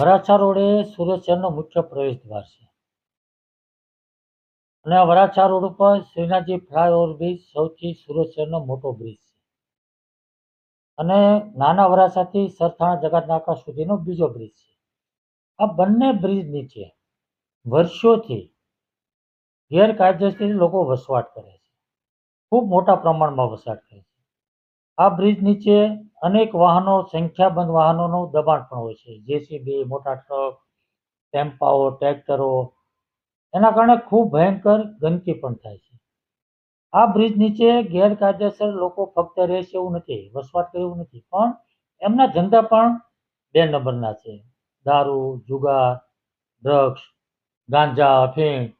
Varachha road એ સુરત શહેરનો મુખ્ય પ્રવેશ દ્વાર છે અને આ વરાછા રોડ ઉપર શ્રીનાથજી ફ્લાયઓવર બ્રિજ સૌથી સુરત શહેરનો મોટો બ્રિજ છે અને નાના વરાછાથી સરથાણા જગતનાકા સુધીનો બીજો બ્રિજ છે. આ બંને બ્રિજ નીચે વર્ષોથી ગેરકાયદેસર લોકો વસવાટ કરે છે, ખૂબ મોટા પ્રમાણમાં વસવાટ કરે છે. આ બ્રિજ નીચે અનેક વાહનો, સંખ્યાબંધ વાહનોનું દબાણ પણ હોય છે, જેસીબી, મોટા ટ્રક, ટેમ્પાઓ, ટ્રેક્ટરો. એના કારણે ખૂબ ભયંકર ગંદકી પણ થાય છે. આ બ્રિજ નીચે ગેરકાયદેસર લોકો ફક્ત રહે છે એવું નથી, વસવાટ કરે એવું નથી, પણ એમના ધંધા પણ 2 નંબરના છે. દારૂ, જુગાર, ડ્રગ્સ, ગાંજા, અફીણ,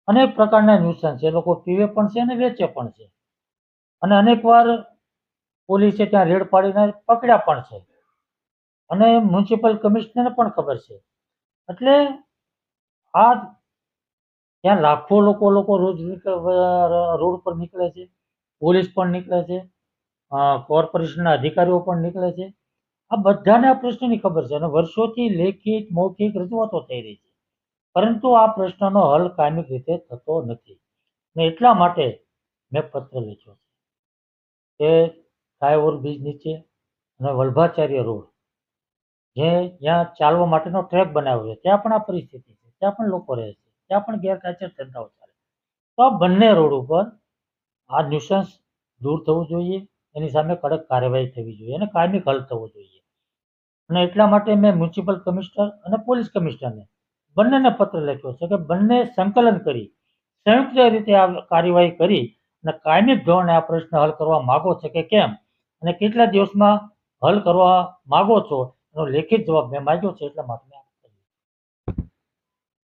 અનેક પ્રકારના ન્યુસન્સ એ લોકો પીવે પણ છે અને વેચે પણ છે. અને અનેકવાર પોલીસે ત્યાં રેડ પાડીને પકડ્યા પણ છે અને મ્યુનિસિપલ કમિશનરને પણ ખબર છે. એટલે આ ત્યાં લાખો લોકો રોજ રોડ પર નીકળે છે, પોલીસ પણ નીકળે છે, કોર્પોરેશનના અધિકારીઓ પણ નીકળે છે. આ બધાને આ પ્રશ્નની ખબર છે અને વર્ષોથી લેખિત મૌખિક રજૂઆતો થઈ રહી છે, પરંતુ આ પ્રશ્નનો હલ કાયમિક રીતે થતો નથી. ને એટલા માટે મેં પત્ર લખ્યો છે કે ફ્લાયઓવર બ્રિજ નીચે અને વલ્ભાચાર્ય રોડ, જે જ્યાં ચાલવા માટેનો ટ્રેક બનાવ્યો છે, ત્યાં પણ આ પરિસ્થિતિ છે, ત્યાં પણ લોકો રહે છે, ત્યાં પણ ગેરકાયદેસર ધંધાઓ ચાલે. તો આ બંને રોડ ઉપર આ ન્યુસન્સ દૂર થવું જોઈએ, એની સામે કડક કાર્યવાહી થવી જોઈએ અને કાયમી હલ થવો જોઈએ. અને એટલા માટે મેં મ્યુનિસિપલ કમિશનર અને પોલીસ કમિશનરને બંનેને પત્ર લખ્યો છે કે બંને સંકલન કરી સંયુક્ત રીતે આ કાર્યવાહી કરી અને કાયમી ધોરણે આ પ્રશ્ન હલ કરવા માગો છે કે કેમ, અને કેટલા દિવસમાં હલ કરવા માગો છો એનો લેખિત જવાબ મેં માંગ્યો છે. એટલા માટે